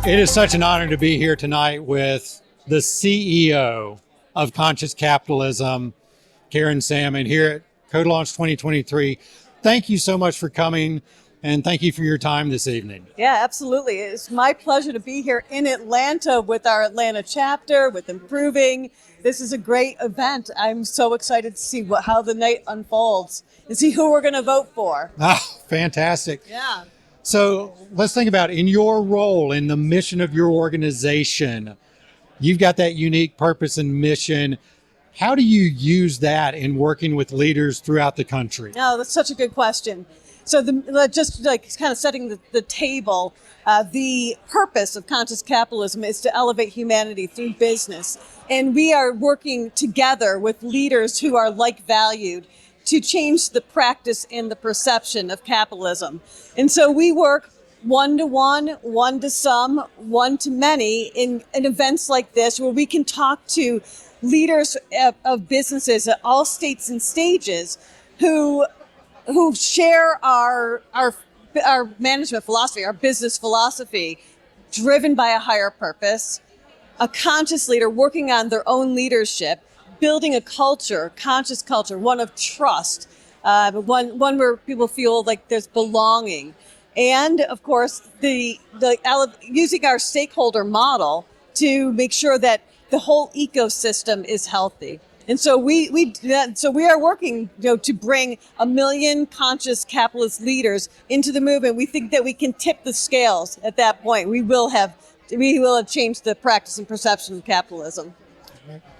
It is such an honor to be here tonight with the CEO of Conscious Capitalism, Karen Sammon, here at CodeLaunch 2023. Thank you so much for coming, and thank you for your time this evening. Yeah, absolutely. It's my pleasure to be here in Atlanta with our Atlanta chapter, with Improving. This is a great event. I'm so excited to see how the night unfolds and see who we're going to vote for. Ah, fantastic. Yeah. So let's think about in your role, in the mission of your organization, you've got that unique purpose and mission. How do you use that in working with leaders throughout the country? Oh, that's such a good question. So just like kind of setting the table, the purpose of Conscious Capitalism is to elevate humanity through business. And we are working together with leaders who are like-valued to change the practice and the perception of capitalism. And so we work one-to-one, one-to-some, one-to-many in events like this where we can talk to leaders of businesses at all states and stages who share our management philosophy, our business philosophy, driven by a higher purpose, a conscious leader working on their own leadership, building a culture, conscious culture, one of trust, one where people feel like there's belonging. And of course, using our stakeholder model to make sure that the whole ecosystem is healthy. And so we are working, to bring 1 million conscious capitalist leaders into the movement. We think that we can tip the scales at that point. We will have changed the practice and perception of capitalism.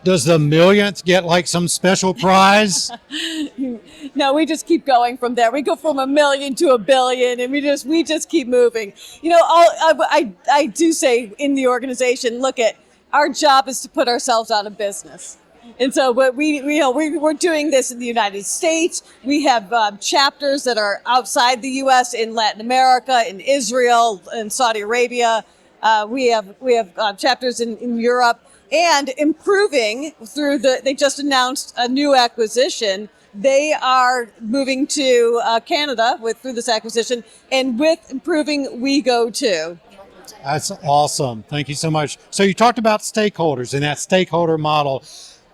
Does the millionth get like some special prize? No, we just keep going from there. We go from 1 million to 1 billion, and we just keep moving. I do say in the organization, our job is to put ourselves out of business. And so we're doing this in the United States. We have chapters that are outside the U.S. in Latin America, in Israel, in Saudi Arabia. We have chapters in Europe. And Improving they just announced a new acquisition. They are moving to Canada through this acquisition. And with Improving, we go too. That's awesome. Thank you so much. So you talked about stakeholders and that stakeholder model.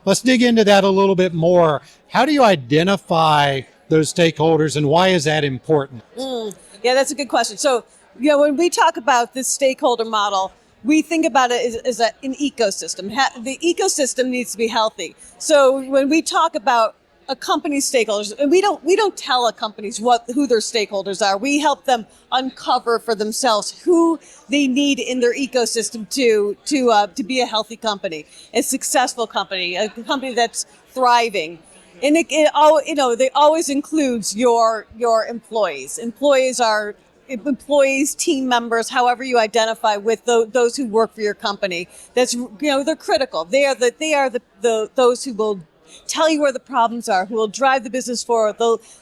Let's dig into that a little bit more. How do you identify those stakeholders and why is that important? Yeah, that's a good question. So, when we talk about this stakeholder model, we think about it as an ecosystem. The ecosystem needs to be healthy. So when we talk about a company's stakeholders, and we don't tell companies who their stakeholders are. We help them uncover for themselves who they need in their ecosystem to be a healthy company, a successful company, a company that's thriving. And it always includes your employees. Employees, team members, however you identify with those who work for your company. That's they're critical. They are those who will tell you where the problems are, who will drive the business forward.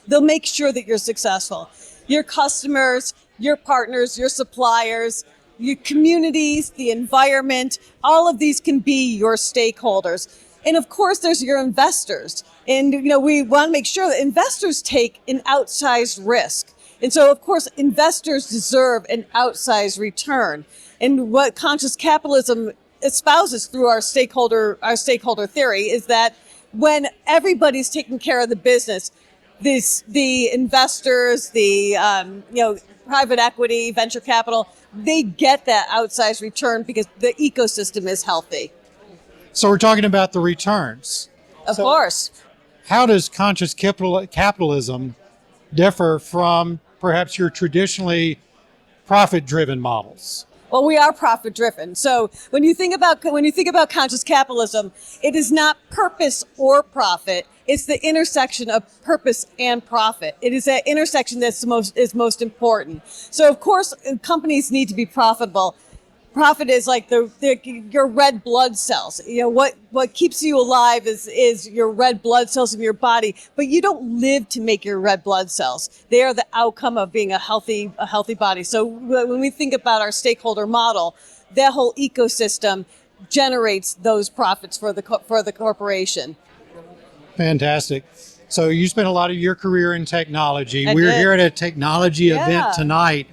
They'll make sure that you're successful. Your customers, your partners, your suppliers, your communities, the environment, all of these can be your stakeholders. And of course, there's your investors. And we want to make sure that investors take an outsized risk. And so, of course, investors deserve an outsized return. And what conscious capitalism espouses through our stakeholder theory is that when everybody's taking care of the business, the investors, the private equity, venture capital, they get that outsized return because the ecosystem is healthy. So we're talking about the returns. Of course. How does conscious capitalism differ from perhaps your traditionally profit-driven models? Well, we are profit-driven. So when you think about conscious capitalism, it is not purpose or profit. It's the intersection of purpose and profit. It is that intersection that's most important. So of course, companies need to be profitable. Profit is like your red blood cells. What keeps you alive is your red blood cells in your body, but you don't live to make your red blood cells. They are the outcome of being a healthy body. So when we think about our stakeholder model, that whole ecosystem generates those profits for the corporation. Fantastic. So you spent a lot of your career in technology. I We're did. here at a technology event tonight.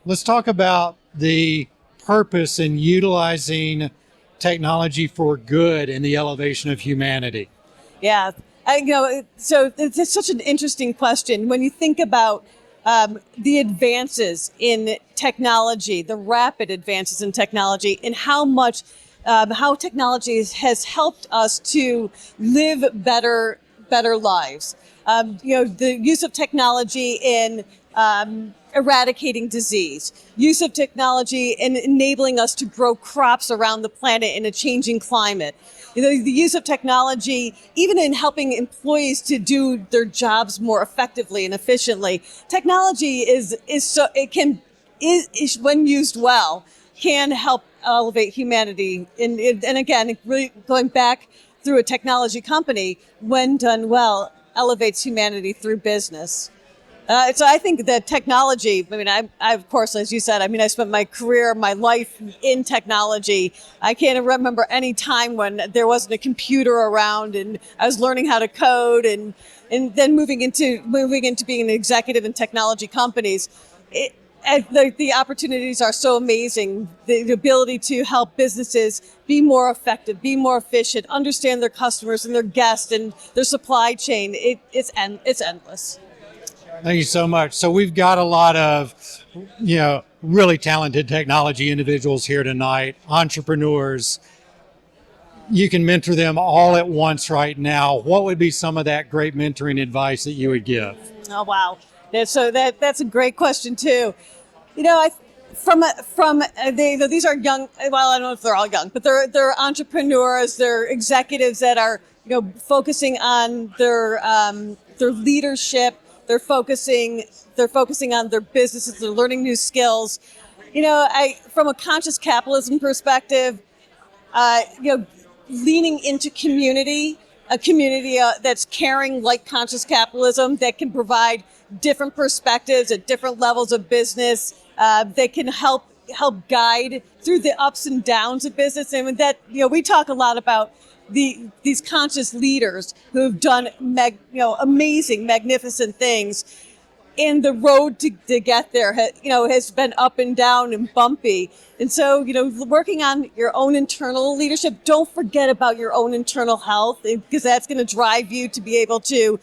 Let's talk about the purpose in utilizing technology for good in the elevation of humanity? Yeah, so it's such an interesting question. When you think about the advances in technology, the rapid advances in technology, and how technology has helped us to live better lives. The use of technology in eradicating disease, use of technology in enabling us to grow crops around the planet in a changing climate. The use of technology, even in helping employees to do their jobs more effectively and efficiently. Technology is when used well, can help elevate humanity. And again, really going back through a technology company, when done well, elevates humanity through business. So I think that technology, I of course, as you said, I spent my career, my life in technology. I can't remember any time when there wasn't a computer around and I was learning how to code and then moving into being an executive in technology companies. The opportunities are so amazing. The ability to help businesses be more effective, be more efficient, understand their customers and their guests and their supply chain. It's endless. Thank you so much. So we've got a lot of, really talented technology individuals here tonight, entrepreneurs. You can mentor them all at once right now. What would be some of that great mentoring advice that you would give? Oh, wow. So that's a great question too. These are young. Well, I don't know if they're all young, but they're entrepreneurs. They're executives that are focusing on their leadership. They're focusing on their businesses. They're learning new skills. From a conscious capitalism perspective, leaning into community, a community that's caring like conscious capitalism, that can provide different perspectives at different levels of business, that can help guide through the ups and downs of business. And that, we talk a lot about these conscious leaders who have done amazing, magnificent things. And the road to get there, has been up and down and bumpy. And so, working on your own internal leadership, don't forget about your own internal health, because that's going to drive you to be able to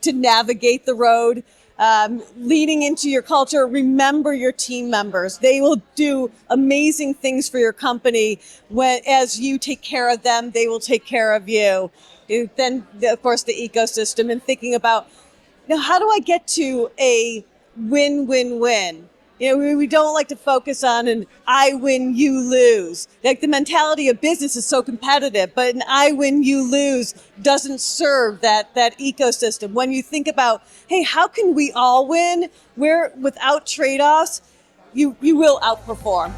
navigate the road. Leaning into your culture, remember your team members. They will do amazing things for your company. As you take care of them, they will take care of you. Then, of course, the ecosystem, and thinking about, how do I get to a win-win-win? We don't like to focus on an I win, you lose. Like, the mentality of business is so competitive, but an I win, you lose doesn't serve that ecosystem. When you think about, hey, how can we all win? Where without trade-offs, you will outperform.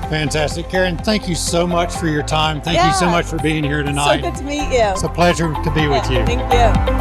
Fantastic. Karen, thank you so much for your time. Thank you so much for being here tonight. So good to meet you. It's a pleasure to be with you. Thank you.